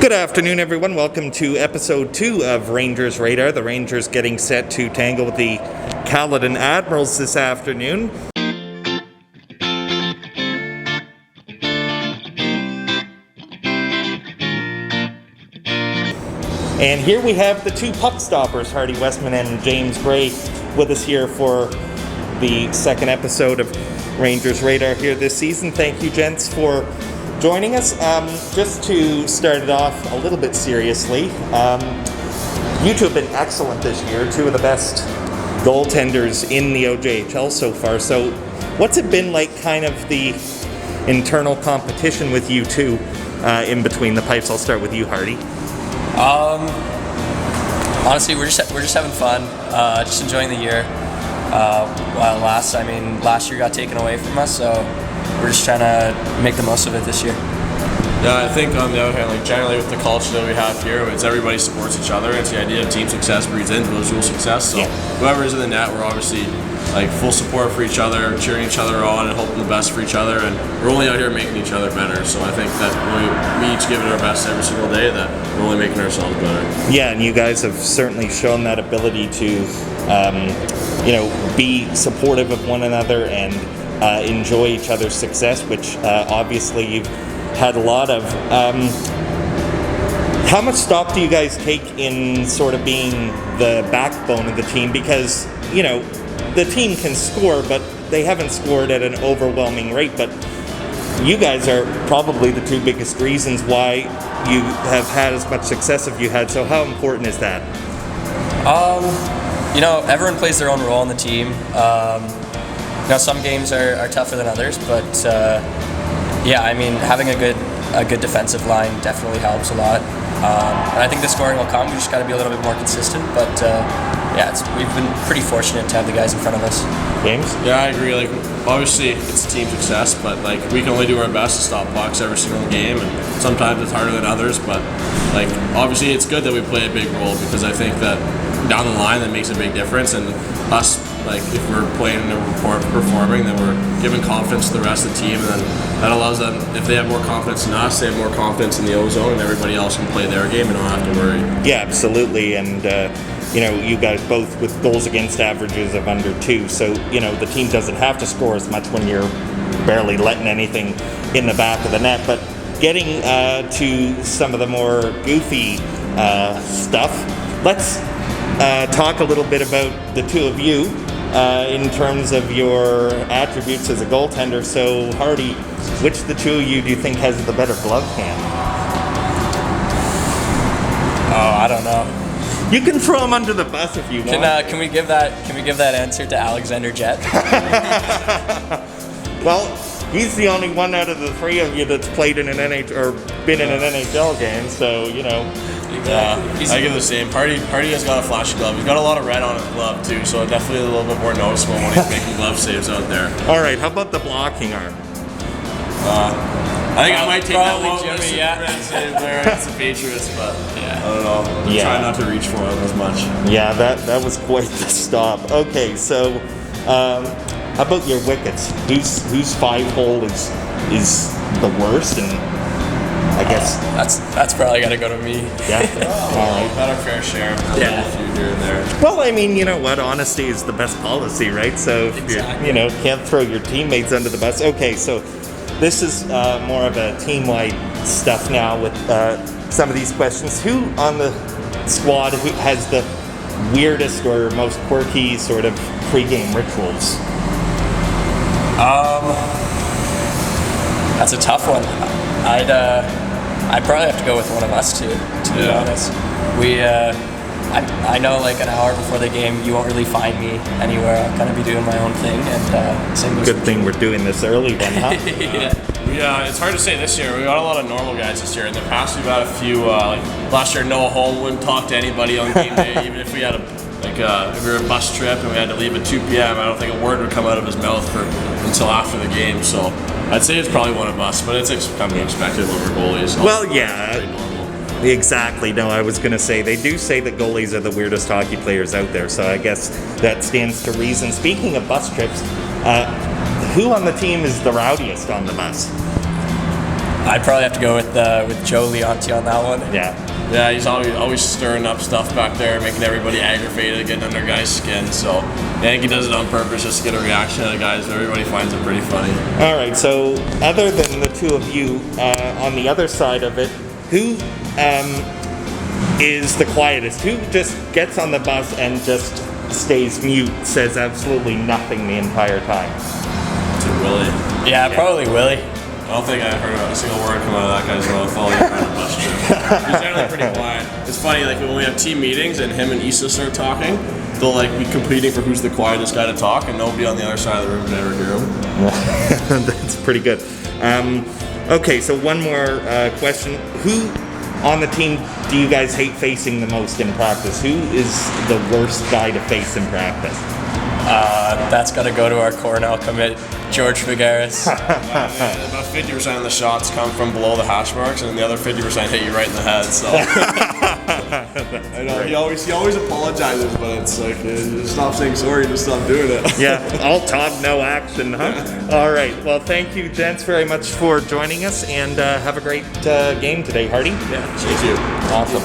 Good afternoon, everyone. Welcome to episode 2 of Rangers Radar. The Rangers getting set to tangle with the Caledon Admirals this afternoon. And here we have the two puck stoppers, Hardy Westman and James Gray, with us here for the second episode of Rangers Radar here this season. Thank you, gents, for joining us. Just to start it off a little bit seriously, you two have been excellent this year, two of the best goaltenders in the OJHL so far. So what's it been like, kind of the internal competition with you two in between the pipes? I'll start with you, Hardy. Honestly, we're just having fun, just enjoying the year. While last year got taken away from us, so we're just trying to make the most of it this year. Yeah, I think on the other hand, generally with the culture that we have here, it's everybody supports each other. It's the idea of team success breeds individual success. So whoever's in the net, we're obviously full support for each other, cheering each other on, and hoping the best for each other. And we're only out here making each other better. So I think that we each give it our best every single day, that we're only making ourselves better. Yeah, and you guys have certainly shown that ability to, be supportive of one another and enjoy each other's success, which obviously you've had a lot of. How much stock do you guys take in sort of being the backbone of the team? Because, the team can score, but they haven't scored at an overwhelming rate. But you guys are probably the two biggest reasons why you have had as much success as you had. So how important is that? Everyone plays their own role on the team. Some games are tougher than others, but having a good defensive line definitely helps a lot. And I think the scoring will come. We just got to be a little bit more consistent. But we've been pretty fortunate to have the guys in front of us. James? Yeah, I agree. Obviously it's team success, but we can only do our best to stop pucks every single game, and sometimes it's harder than others. But obviously it's good that we play a big role, because I think that down the line that makes a big difference. And us, if we're playing and performing, then we're giving confidence to the rest of the team, and then that allows them, if they have more confidence in us, they have more confidence in the O-zone, and everybody else can play their game and don't have to worry. Yeah, absolutely. And you guys both with goals against averages of under 2, so the team doesn't have to score as much when you're barely letting anything in the back of the net. But getting to some of the more goofy stuff, let's talk a little bit about the two of you in terms of your attributes as a goaltender. So, Hardy, which of the two of you do you think has the better glove hand? Oh, I don't know. You can throw him under the bus if you want. Can we give that answer to Alexander Jett? Well, he's the only one out of the three of you that's played in an NHL or been in an NHL game, so I give the same. Hardy has got a flashy glove. He's got a lot of red on his glove too, so definitely a little bit more noticeable when he's making glove saves out there. All right, how about the blocking arm? I think I might take that one. Jimmy, save there against the Patriots, but I don't know. Try not to reach for him as much. Yeah, that was quite the stop. Okay, so how about your wickets? Whose 5-hole is the worst? And I guess that's probably got to go to me. Yeah. All right. Got our fair share. A few here and there. Well, I mean, you know what? Honesty is the best policy, right? So if you can't throw your teammates under the bus. Okay, so this is more of a team-wide stuff now with some of these questions. Who on the squad who has the weirdest or most quirky sort of pregame rituals? That's a tough one. I'd probably have to go with one of us to be honest. I know an hour before the game you won't really find me anywhere. I'll kind of be doing my own thing, and same goes. Good thing we're doing this early then, huh? Yeah, it's hard to say this year. We got a lot of normal guys this year. In the past, we've had a few. Last year, Noah Holm wouldn't talk to anybody on game day, even if we had if we were a bus trip and we had to leave at 2 p.m. I don't think a word would come out of his mouth until after the game. So I'd say it's probably one of us, but it's kind of expected when we're goalies. Well, yeah. Exactly. No, I was going to say, they do say that goalies are the weirdest hockey players out there, so I guess that stands to reason. Speaking of bus trips, who on the team is the rowdiest on the bus? I'd probably have to go with Joe Leonti on that one. Yeah. Yeah, he's always stirring up stuff back there, making everybody aggravated, getting under guys' skin. So I think he does it on purpose just to get a reaction out of the guys. Everybody finds it pretty funny. All right. So, other than the two of you, on the other side of it, who is the quietest? Who just gets on the bus and just stays mute, says absolutely nothing the entire time? To Willie. Yeah, probably Willie. I don't think I heard a single word come out of that guy's mouth all year on the bus trip. He's generally pretty quiet. It's funny, like when we have team meetings and him and Issa start talking, they'll like be competing for who's the quietest guy to talk, and nobody on the other side of the room can ever hear him. That's pretty good. Okay, so one more question. Who on the team do you guys hate facing the most in practice? Who is the worst guy to face in practice? That's got to go to our Cornell commit, George Figueres. About 50% of the shots come from below the hash marks, and the other 50% hit you right in the head. So I know he always apologizes, but it's like just stop saying sorry, just stop doing it. Yeah, all talk, no action, huh? Yeah. All right. Well, thank you, gents, very much for joining us, and have a great game today, Hardy. Yeah, thank you. Awesome.